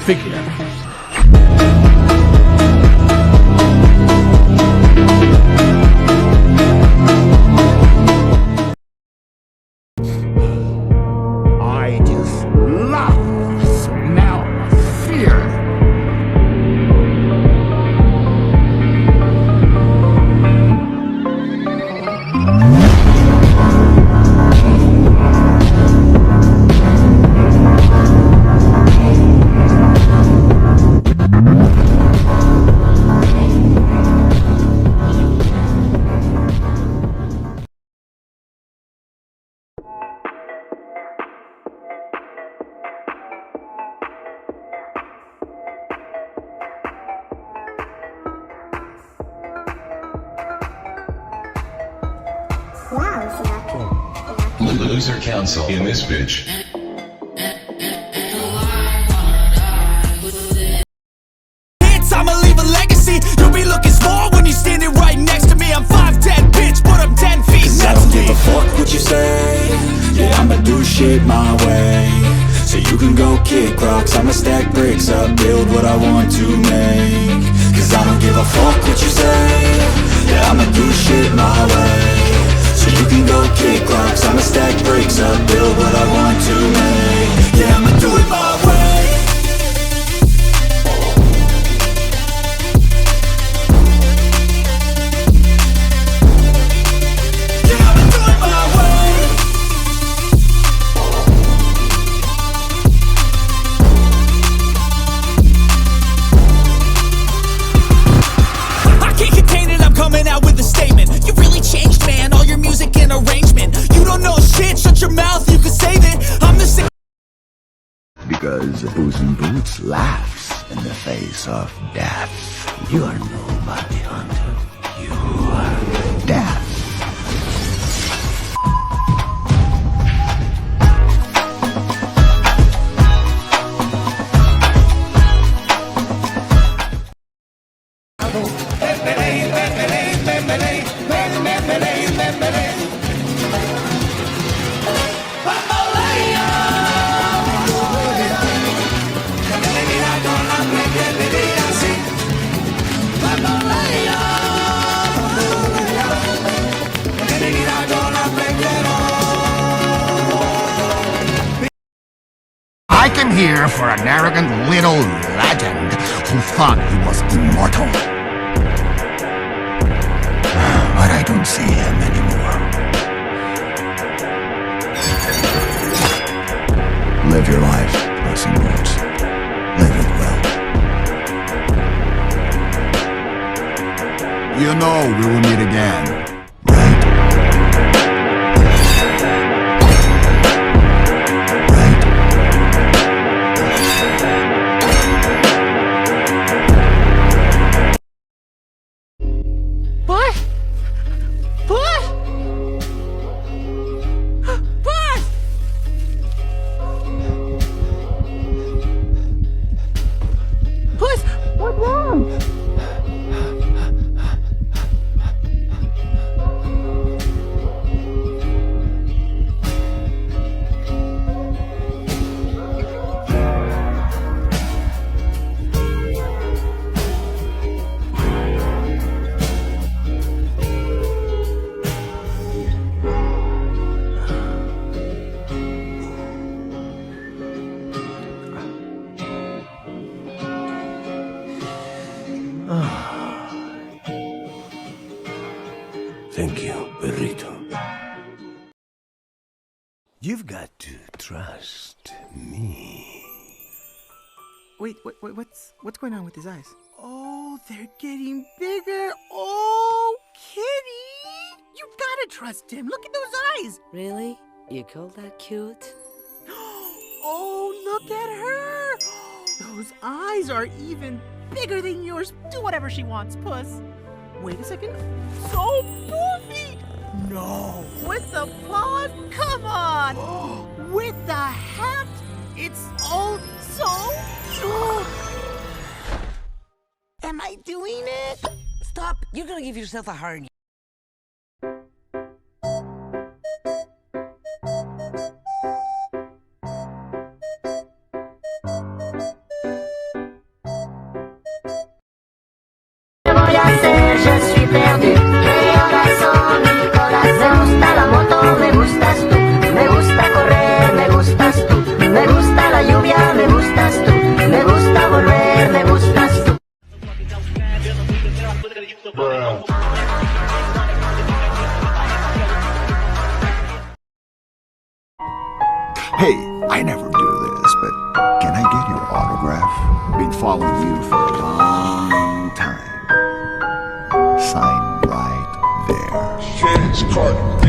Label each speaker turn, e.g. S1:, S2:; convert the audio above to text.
S1: figure. I just love the smell of fear.
S2: Loser council in this bitch.
S3: I'ma leave a legacy. You'll be looking small when you're standing right next to me. I'm 5'10", bitch, but I'm 10 feet.
S4: Cause I don't give a fuck what you say. Yeah, I'ma do shit my way. So you can go kick rocks, I'ma stack bricks up, build what I want to make. Cause I don't give a fuck what you say. Yeah, I'ma do shit my way. So you can go kick rocks, I'ma stack bricks up, build what I want to make. Yeah, I'ma do it my way. Yeah, I'ma do it my way.
S3: I can't contain it, I'm coming out with a statement. You really changed, man, all your music and arrangement. You don't know shit, shut your mouth, you can save it. I'm the same.
S5: Because Puss in Boots laughs in the face of death. You are no bounty hunter. You are death.
S1: I came here for an arrogant little legend who thought he was immortal. But I don't see him anymore. Live your life, Puss in Boots. Live it well. You know we will meet again.
S5: Thank you, Perrito. You've got to trust me.
S6: Wait, what's going on with his eyes? Oh, they're getting bigger. Oh, Kitty! You gotta trust him. Look at those eyes.
S7: Really? You call that cute?
S6: Oh, look at her. Those eyes are even bigger than yours. Do whatever she wants, Puss. Wait a second. So poofy! No. With the paws? Come on! With the hat? It's all so cute! Am I doing it?
S7: Stop! You're gonna give yourself a hernia.
S5: Can I get your autograph? Been following you for a long time. Sign right there.
S2: James Carter.